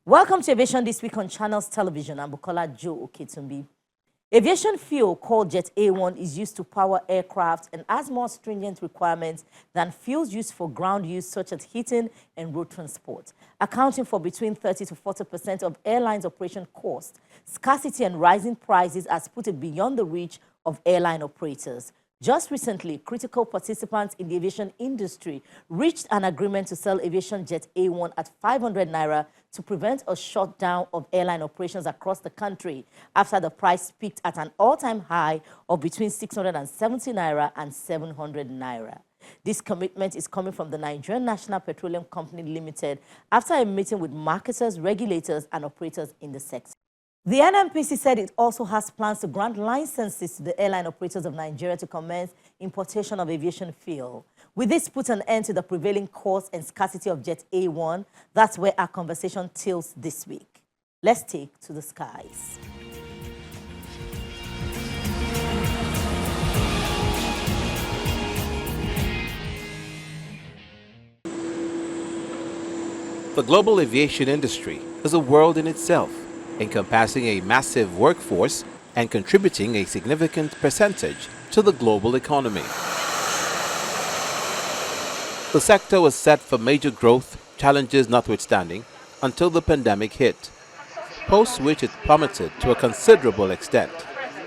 Welcome to Aviation This Week on Channels Television. I'm Bukola Joe Oketumbi. Aviation fuel called Jet A-1 is used to power aircraft and has more stringent requirements than fuels used for ground use such as heating and road transport, accounting for between 30 to 40% of airlines' operation cost. Scarcity and rising prices has put it beyond the reach of airline operators. Just recently, critical participants in the aviation industry reached an agreement to sell Aviation Jet A-1 at 500 naira to prevent a shutdown of airline operations across the country after the price peaked at an all-time high of between 670 naira and 700 naira. This commitment is coming from the Nigerian National Petroleum Company Limited after a meeting with marketers, regulators, and operators in the sector. The NNPC said it also has plans to grant licenses to the airline operators of Nigeria to commence importation of aviation fuel. Will this put an end to the prevailing cost and scarcity of Jet A-1? That's where our conversation tilts this week. Let's take to the skies. The global aviation industry is a world in itself, encompassing a massive workforce and contributing a significant percentage to the global economy. The sector was set for major growth, challenges notwithstanding, until the pandemic hit, post which it plummeted to a considerable extent.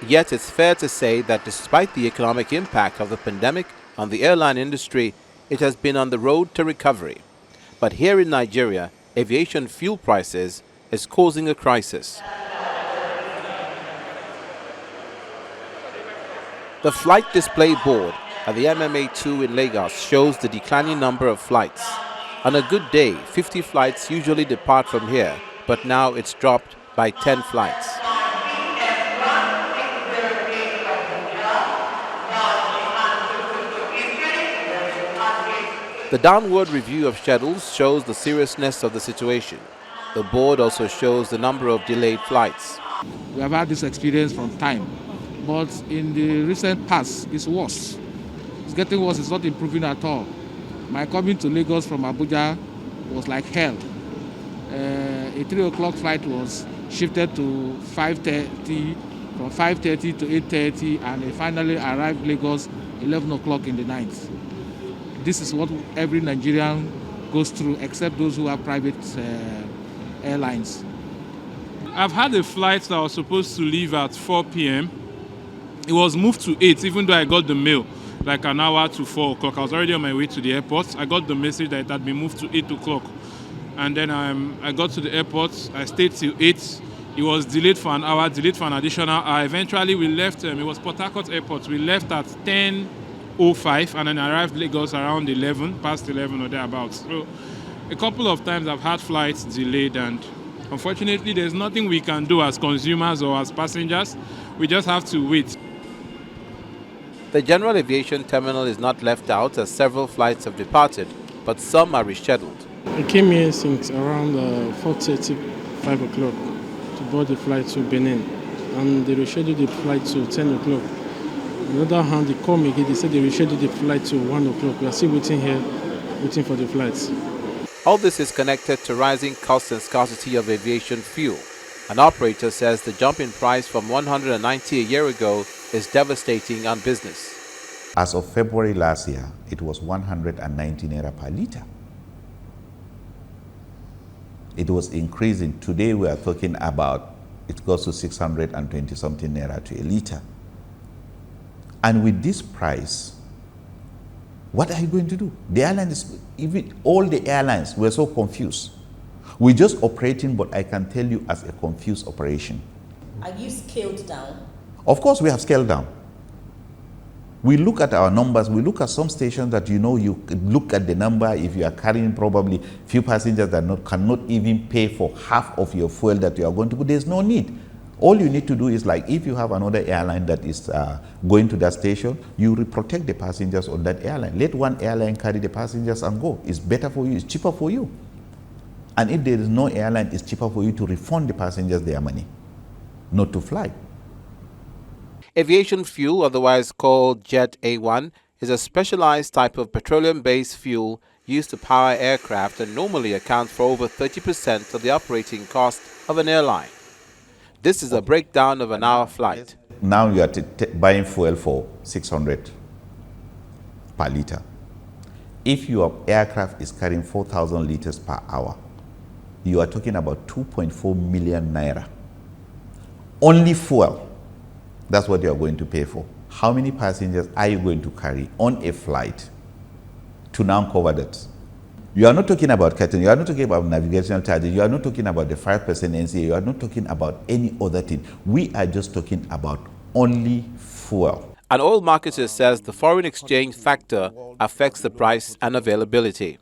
Yet it's fair to say that despite the economic impact of the pandemic on the airline industry, it has been on the road to recovery. But here in Nigeria, aviation fuel prices is causing a crisis. The flight display board at the MMA2 in Lagos shows the declining number of flights. On a good day, 50 flights usually depart from here, but now it's dropped by 10 flights. The downward review of schedules shows the seriousness of the situation. The board also shows the number of delayed flights. We have had this experience from time, but in the recent past, it's worse. It's getting worse, it's not improving at all. My coming to Lagos from Abuja was like hell. A 3 o'clock flight was shifted to 5:30, from 5:30 to 8:30, and I finally arrived Lagos 11 o'clock in the night. This is what every Nigerian goes through, except those who have private airlines. I've had a flight that was supposed to leave at 4 p.m. It was moved to 8, even though I got the mail like an hour to 4 o'clock. I was already on my way to the airport. I got the message that it had been moved to 8 o'clock. And then I got to the airport. I stayed till 8. It was delayed for an hour, delayed for an additional hour. Eventually, we left. It was Port Harcourt Airport. We left at 10:05 and then arrived Lagos around 11, past 11 or thereabouts. So a couple of times I've had flights delayed, and unfortunately there's nothing we can do as consumers or as passengers. We just have to wait. The general aviation terminal is not left out as several flights have departed, but some are rescheduled. I came here since around 4:30, 5 o'clock to board the flight to Benin, and they rescheduled the flight to 10 o'clock. On the other hand, they called me again, they said they rescheduled the flight to 1 o'clock. We are still waiting here, waiting for the flights. All this is connected to rising costs and scarcity of aviation fuel. An operator says the jump in price from 190 a year ago is devastating on business. As of February last year, it was 190 naira per litre. It was increasing. Today we are talking about it goes to 620 something naira to a litre. And with this price, what are you going to do? The airlines, even all the airlines were so confused. We're just operating, but I can tell you as a confused operation. Are you scaled down? Of course, we have scaled down. We look at our numbers. We look at some stations that you look at the number. If you are carrying probably few passengers that cannot even pay for half of your fuel that you are going to put, there's no need. All you need to do is, like, if you have another airline that is going to that station, you protect the passengers on that airline. Let one airline carry the passengers and go. It's better for you. It's cheaper for you. And if there is no airline, it's cheaper for you to refund the passengers their money, not to fly. Aviation fuel, otherwise called Jet A-1, is a specialized type of petroleum-based fuel used to power aircraft and normally account for over 30% of the operating cost of an airline. This is a breakdown of an hour flight. Now you are buying fuel for 600 per liter. If your aircraft is carrying 4,000 liters per hour, you are talking about 2.4 million naira. Only fuel. That's what you are going to pay for. How many passengers are you going to carry on a flight to now cover that? You are not talking about catering, you are not talking about navigational charges, you are not talking about the 5% NCA, you are not talking about any other thing. We are just talking about only fuel. An oil marketer says the foreign exchange factor affects the price and availability.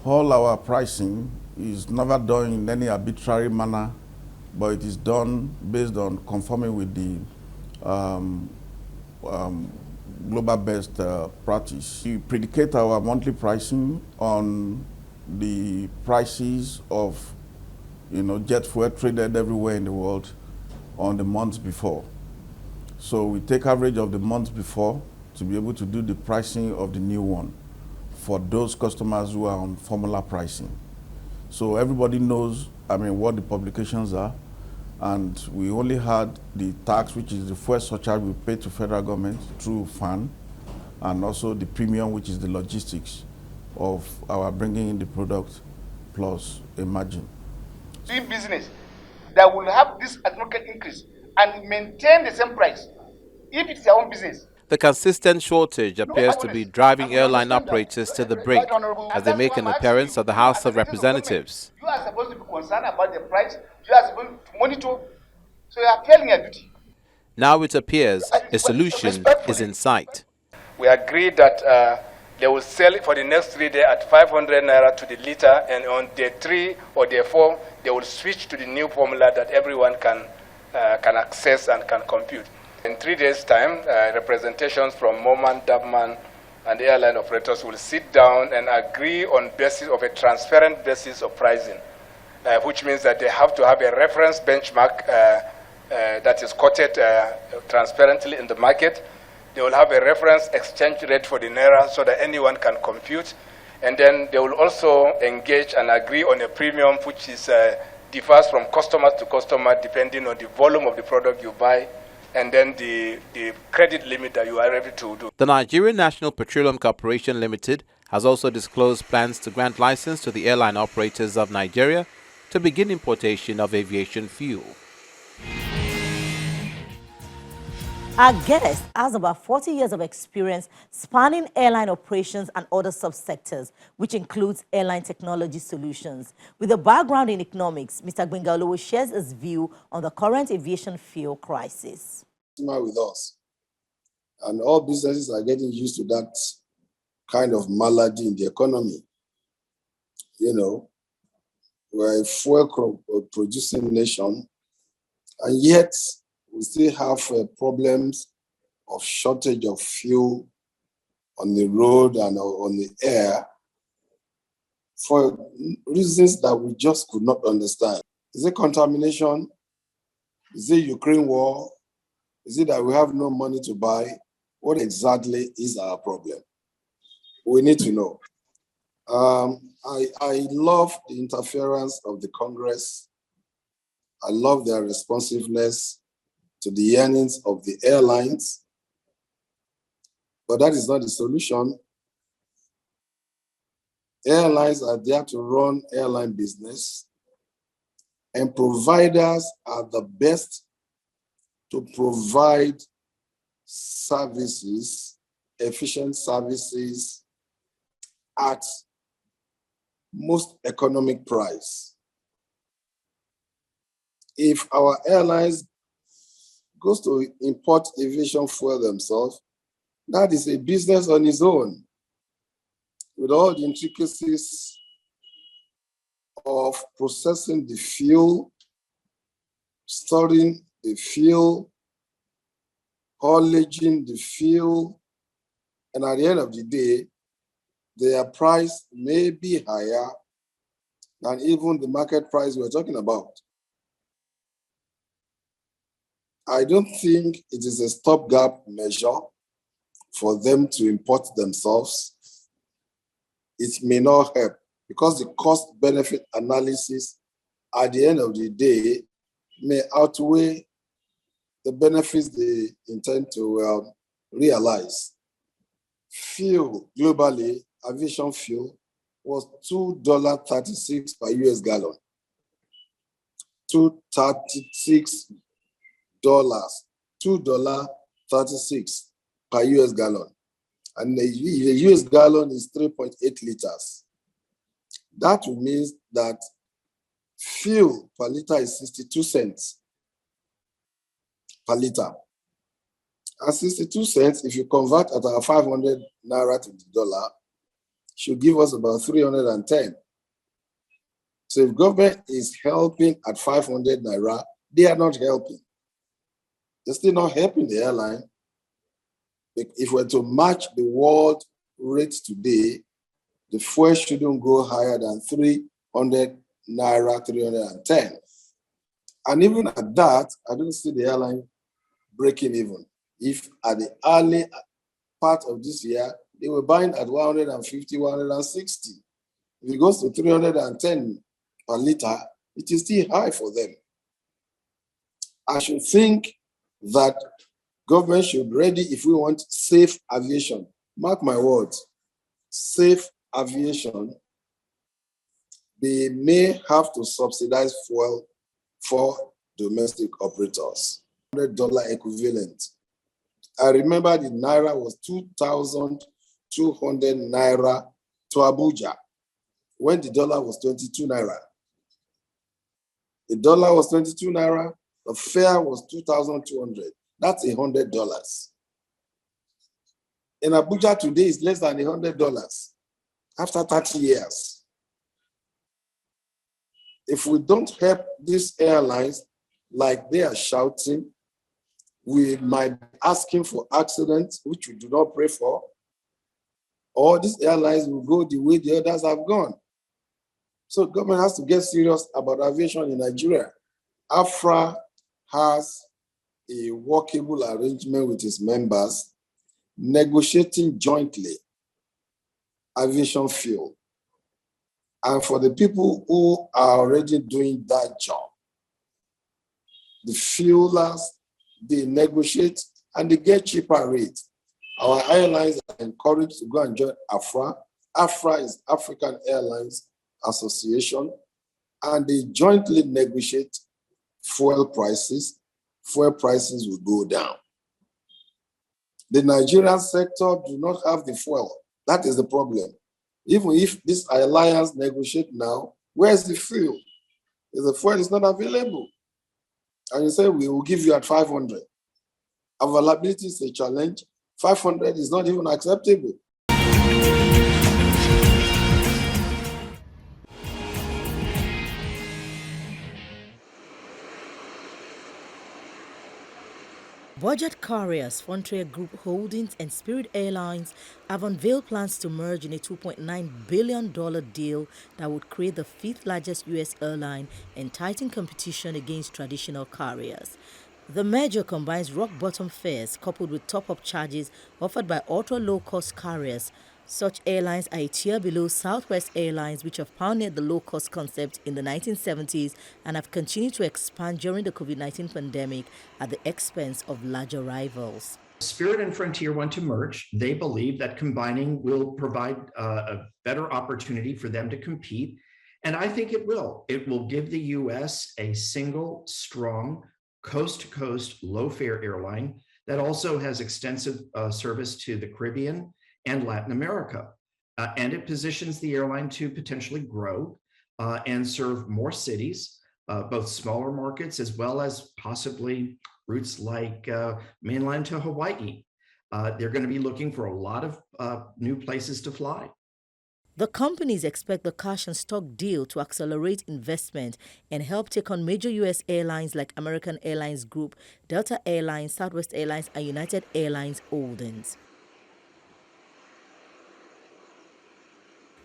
All our pricing is never done in any arbitrary manner, but it is done based on conforming with the global best practice. We predicate our monthly pricing on the prices of jet fuel traded everywhere in the world on the months before. So we take average of the months before to be able to do the pricing of the new one for those customers who are on formula pricing. So everybody knows, what the publications are, and we only had the tax, which is the fuel surcharge we pay to federal government through FAN, and also the premium, which is the logistics of our bringing in the product plus a margin. Doing business that will have this market increase and maintain the same price if it's their own business. The consistent shortage appears to be driving airline operators to the brink as they make an appearance at the House of Representatives. You are supposed to be concerned about the price. You are supposed to monitor. So you are failing your duty. Now it appears a solution is in sight. We agreed that they will sell it for the next 3 days at 500 naira to the liter, and on day 3 or day 4, they will switch to the new formula that everyone can access and can compute. In 3 days' time, representations from MOMAN, DABMAN, and the airline operators will sit down and agree on basis of a transparent basis of pricing, which means that they have to have a reference benchmark that is quoted transparently in the market. They will have a reference exchange rate for the naira so that anyone can compute. And then they will also engage and agree on a premium which is differs from customer to customer depending on the volume of the product you buy, and then the credit limit that you are able to do. The Nigerian National Petroleum Corporation Limited has also disclosed plans to grant license to the airline operators of Nigeria to begin importation of aviation fuel. Our guest has about 40 years of experience spanning airline operations and other subsectors, which includes airline technology solutions. With a background in economics, Mr. Gbenga shares his view on the current aviation fuel crisis. With us, and all businesses are getting used to that kind of malady in the economy. We're a fuel producing nation, and yet we still have problems of shortage of fuel on the road and on the air for reasons that we just could not understand. Is it contamination? Is it Ukraine war? Is it that we have no money to buy? What exactly is our problem? We need to know. I love the interference of the Congress. I love their responsiveness to the earnings of the airlines, but that is not the solution. Airlines are there to run airline business, and providers are the best to provide services, efficient services at most economic price. If our airlines goes to import aviation fuel themselves, that is a business on its own, with all the intricacies of processing the fuel, storing the fuel, haulaging the fuel, and at the end of the day, their price may be higher than even the market price we're talking about. I don't think it is a stopgap measure for them to import themselves. it may not help because the cost-benefit analysis at the end of the day may outweigh the benefits they intend to realize. Fuel globally, aviation fuel, was $2.36 per US gallon. $2.36, $2.36 per US gallon. And the US gallon is 3.8 liters. That means that fuel per liter is 62 cents per liter. And 62 cents, if you convert at our 500 naira to the dollar, should give us about 310. So if government is helping at 500 naira, they are not helping. They're still not helping the airline. If we're to match the world rate today, the fuel shouldn't go higher than 300 naira, 310. And even at that, I don't see the airline breaking even. If at the early part of this year, they were buying at 150, 160. If it goes to 310 per liter, it is still high for them. I should think that government should be ready if we want safe aviation. Mark my words, safe aviation, they may have to subsidize fuel for domestic operators. $100 equivalent. I remember the naira was 2,200 naira to Abuja when the dollar was 22 naira. The dollar was 22 naira, the fare was 2,200. That's $100. In Abuja today, it's less than $100 after 30 years. If we don't help these airlines like they are shouting, we might be asking for accidents, which we do not pray for, or these airlines will go the way the others have gone. So government has to get serious about aviation in Nigeria. AFRA has a workable arrangement with its members, negotiating jointly aviation fuel. And for the people who are already doing that job, the fuelers, they negotiate and they get cheaper rates. Our airlines are encouraged to go and join AFRA. AFRA is African Airlines Association, and they jointly negotiate fuel prices. Fuel prices will go down. The Nigerian sector do not have the fuel. That is the problem. Even if this alliance negotiate now, where's the fuel? If the fuel is not available, and you say we will give you at 500. Availability is a challenge. 500 is not even acceptable. Budget carriers Frontier Group Holdings and Spirit Airlines have unveiled plans to merge in a $2.9 billion deal that would create the fifth largest U.S. airline and tighten competition against traditional carriers. The merger combines rock-bottom fares coupled with top-up charges offered by ultra-low-cost carriers. Such airlines are a tier below Southwest Airlines, which have pioneered the low-cost concept in the 1970s and have continued to expand during the COVID-19 pandemic at the expense of larger rivals. Spirit and Frontier want to merge. They believe that combining will provide a better opportunity for them to compete. And I think it will. It will give the U.S. a single, strong, coast-to-coast, low-fare airline that also has extensive service to the Caribbean and Latin America. And it positions the airline to potentially grow and serve more cities, both smaller markets as well as possibly routes like mainland to Hawaii. They're going to be looking for a lot of new places to fly. The companies expect the cash and stock deal to accelerate investment and help take on major U.S. airlines like American Airlines Group, Delta Airlines, Southwest Airlines, and United Airlines Holdings.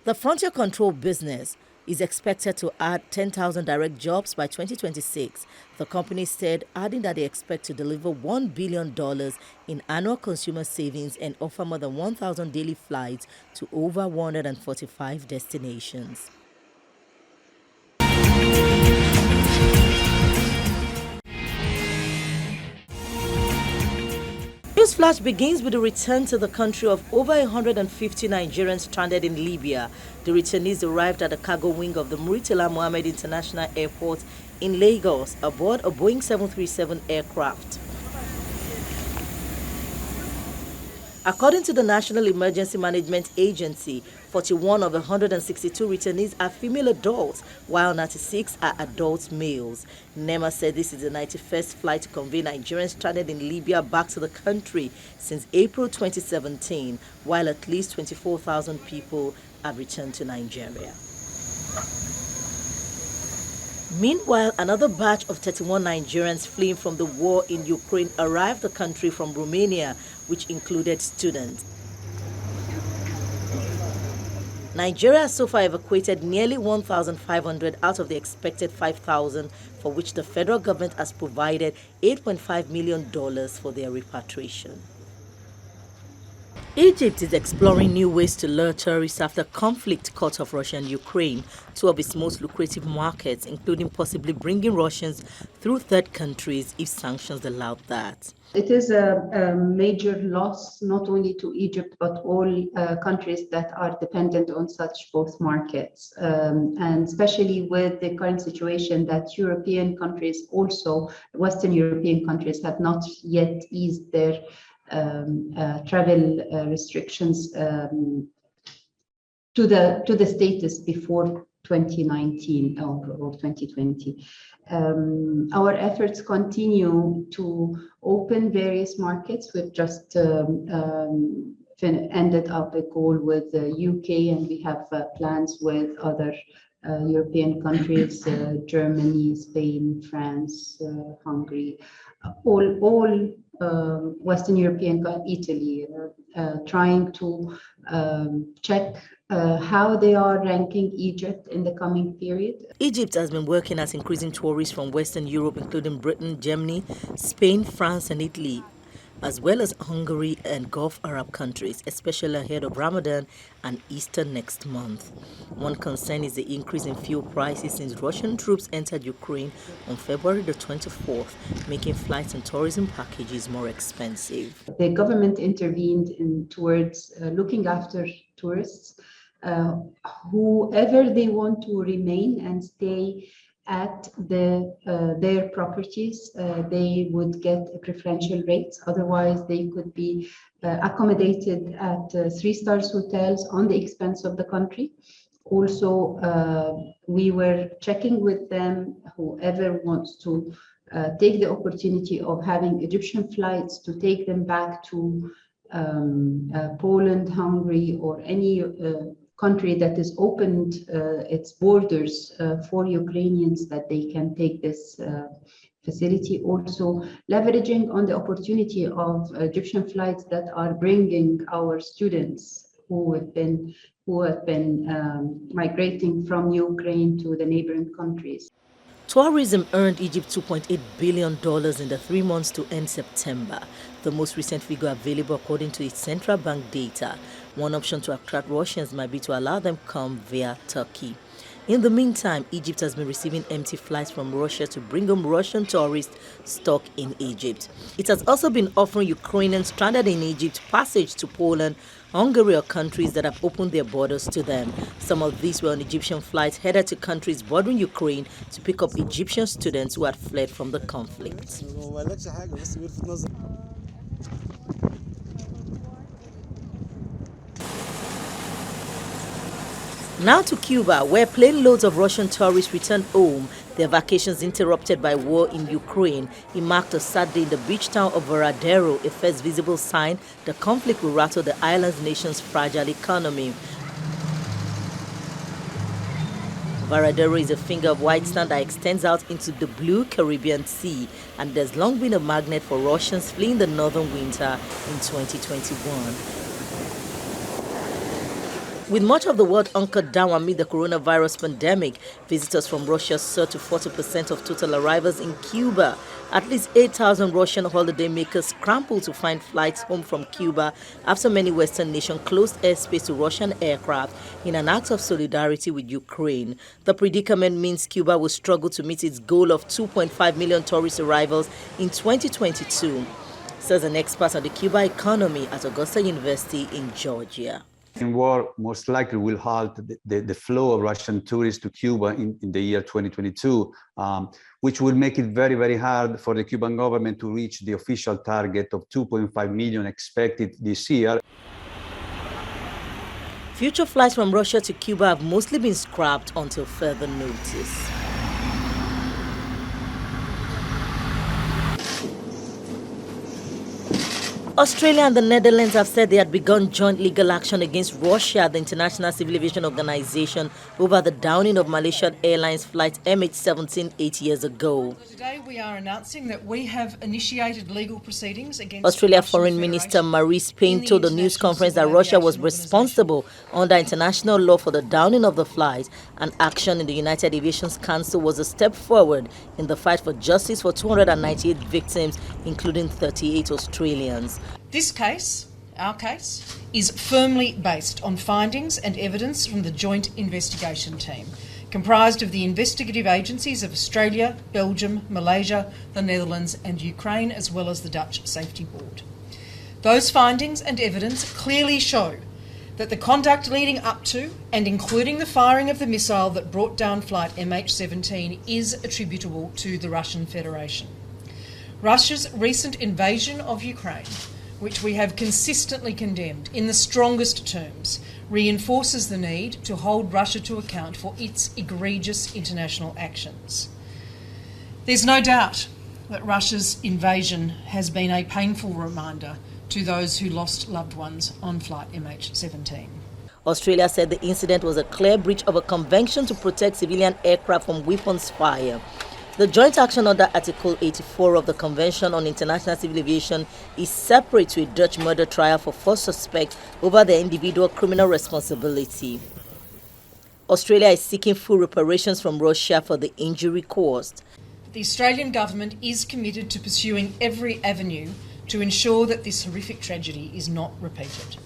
The frontier control business is expected to add 10,000 direct jobs by 2026. The company said, adding that they expect to deliver $1 billion in annual consumer savings and offer more than 1,000 daily flights to over 145 destinations. Newsflash begins with the return to the country of over 150 Nigerians stranded in Libya. The returnees arrived at the cargo wing of the Muritala Mohammed International Airport in Lagos aboard a Boeing 737 aircraft. According to the National Emergency Management Agency, 41 of the 162 returnees are female adults, while 96 are adult males. NEMA said this is the 91st flight to convey Nigerians stranded in Libya back to the country since April 2017, while at least 24,000 people have returned to Nigeria. Meanwhile, another batch of 31 Nigerians fleeing from the war in Ukraine arrived the country from Romania, which included students. Nigeria has so far evacuated nearly 1,500 out of the expected 5,000, for which the federal government has provided $8.5 million for their repatriation. Egypt is exploring new ways to lure tourists after conflict cut off Russia and Ukraine, two of its most lucrative markets, including possibly bringing Russians through third countries if sanctions allow that. It is a major loss, not only to Egypt, but all countries that are dependent on such both markets. And especially with the current situation that European countries, also Western European countries, have not yet eased their travel restrictions to the status before 2019 or 2020. Our efforts continue to open various markets. We've just ended up a call with the UK, and we have plans with other European countries, Germany, Spain, France, Hungary, all Western European, Italy, trying to check how they are ranking Egypt in the coming period. Egypt has been working at increasing tourists from Western Europe, including Britain, Germany, Spain, France, and Italy, as well as Hungary and Gulf Arab countries, especially ahead of Ramadan and Easter next month. One concern is the increase in fuel prices since Russian troops entered Ukraine on February the 24th, making flights and tourism packages more expensive. The government intervened towards looking after tourists, whoever they want to remain and stay at their properties, they would get preferential rates. Otherwise, they could be accommodated at 3-star hotels on the expense of the country. Also, we were checking with them, whoever wants to take the opportunity of having Egyptian flights to take them back to Poland, Hungary, or any country that has opened its borders for Ukrainians, that they can take this facility. Also leveraging on the opportunity of Egyptian flights that are bringing our students who have been migrating from Ukraine to the neighboring countries. Tourism earned Egypt $2.8 billion in the 3 months to end September, the most recent figure available according to its central bank data. One option to attract Russians might be to allow them come via Turkey. In the meantime, Egypt has been receiving empty flights from Russia to bring home Russian tourists stuck in Egypt. It has also been offering Ukrainians stranded in Egypt passage to Poland, Hungary, or countries that have opened their borders to them. Some of these were on Egyptian flights headed to countries bordering Ukraine to pick up Egyptian students who had fled from the conflict. Now to Cuba, where plane loads of Russian tourists returned home, their vacations interrupted by war in Ukraine. It marked a sad day in the beach town of Varadero, a first visible sign the conflict will rattle the island nation's fragile economy. Varadero is a finger of white sand that extends out into the blue Caribbean Sea, and there's long been a magnet for Russians fleeing the northern winter in 2021. With much of the world hunkered down amid the coronavirus pandemic, visitors from Russia surged to 40% of total arrivals in Cuba. At least 8,000 Russian holidaymakers scrambled to find flights home from Cuba after many Western nations closed airspace to Russian aircraft in an act of solidarity with Ukraine. The predicament means Cuba will struggle to meet its goal of 2.5 million tourist arrivals in 2022, says an expert on the Cuba economy at Augusta University in Georgia. War most likely will halt the flow of Russian tourists to Cuba in the year 2022, which will make it very, very hard for the Cuban government to reach the official target of 2.5 million expected this year. Future flights from Russia to Cuba have mostly been scrapped until further notice. Australia and the Netherlands have said they had begun joint legal action against Russia, the International Civil Aviation Organization, over the downing of Malaysian Airlines flight MH17 8 years ago. Today we are announcing that we have initiated legal proceedings against Australia Foreign Minister Marise Payne told the news conference that Russia was responsible under international law for the downing of the flight, and action in the United Aviation Council was a step forward in the fight for justice for 298 victims, including 38 Australians. This case, our case, is firmly based on findings and evidence from the Joint Investigation Team, comprised of the investigative agencies of Australia, Belgium, Malaysia, the Netherlands and Ukraine, as well as the Dutch Safety Board. Those findings and evidence clearly show that the conduct leading up to and including the firing of the missile that brought down flight MH17 is attributable to the Russian Federation. Russia's recent invasion of Ukraine, which we have consistently condemned in the strongest terms, reinforces the need to hold Russia to account for its egregious international actions. There's no doubt that Russia's invasion has been a painful reminder to those who lost loved ones on flight MH17. Australia said the incident was a clear breach of a convention to protect civilian aircraft from weapons fire. The joint action under Article 84 of the Convention on International Civil Aviation is separate to a Dutch murder trial for 4 suspects over their individual criminal responsibility. Australia is seeking full reparations from Russia for the injury caused. The Australian government is committed to pursuing every avenue to ensure that this horrific tragedy is not repeated.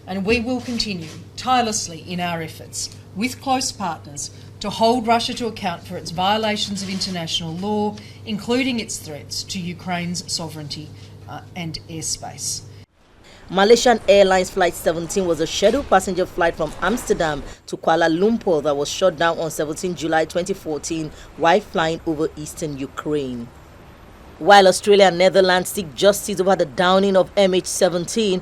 And we will continue tirelessly in our efforts with close partners to hold Russia to account for its violations of international law, including its threats to Ukraine's sovereignty and airspace. Malaysian Airlines Flight 17 was a scheduled passenger flight from Amsterdam to Kuala Lumpur that was shut down on 17 July 2014 while flying over eastern Ukraine. While Australia and Netherlands seek justice over the downing of MH17,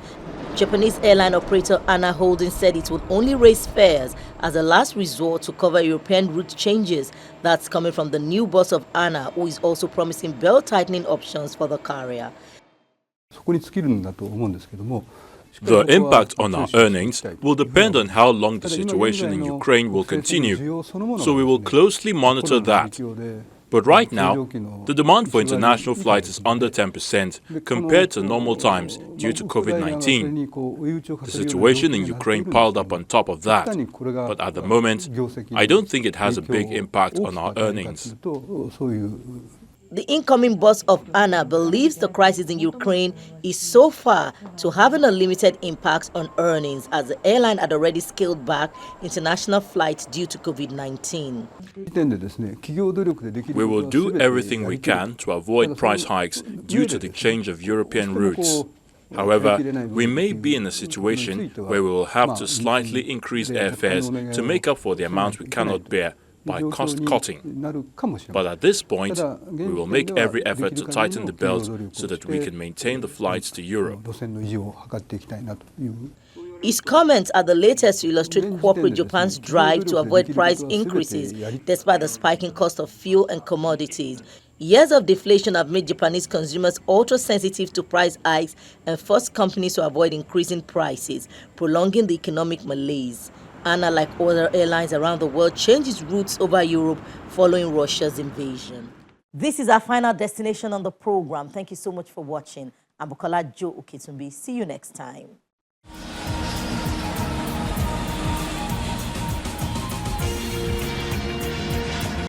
Japanese airline operator ANA Holdings said it would only raise fares as a last resort to cover European route changes. That's coming from the new boss of ANA, who is also promising belt-tightening options for the carrier. The impact on our earnings will depend on how long the situation in Ukraine will continue, so we will closely monitor that. But right now, the demand for international flights is under 10% compared to normal times due to COVID-19. The situation in Ukraine piled up on top of that, but at the moment, I don't think it has a big impact on our earnings. The incoming boss of ANA believes the crisis in Ukraine is so far to having a limited impact on earnings, as the airline had already scaled back international flights due to COVID-19. We will do everything we can to avoid price hikes due to the change of European routes. However, we may be in a situation where we will have to slightly increase airfares to make up for the amount we cannot bear by cost cutting. But at this point, we will make every effort to tighten the belt so that we can maintain the flights to Europe. His comments are the latest to illustrate corporate Japan's drive to avoid price increases despite the spiking cost of fuel and commodities. Years of deflation have made Japanese consumers ultra-sensitive to price hikes and forced companies to avoid increasing prices, prolonging the economic malaise. ANA, like other airlines around the world, changes routes over Europe following Russia's invasion. This is our final destination on the program. Thank you so much for watching. I'm Bukola Jo Oketumbi. See you next time.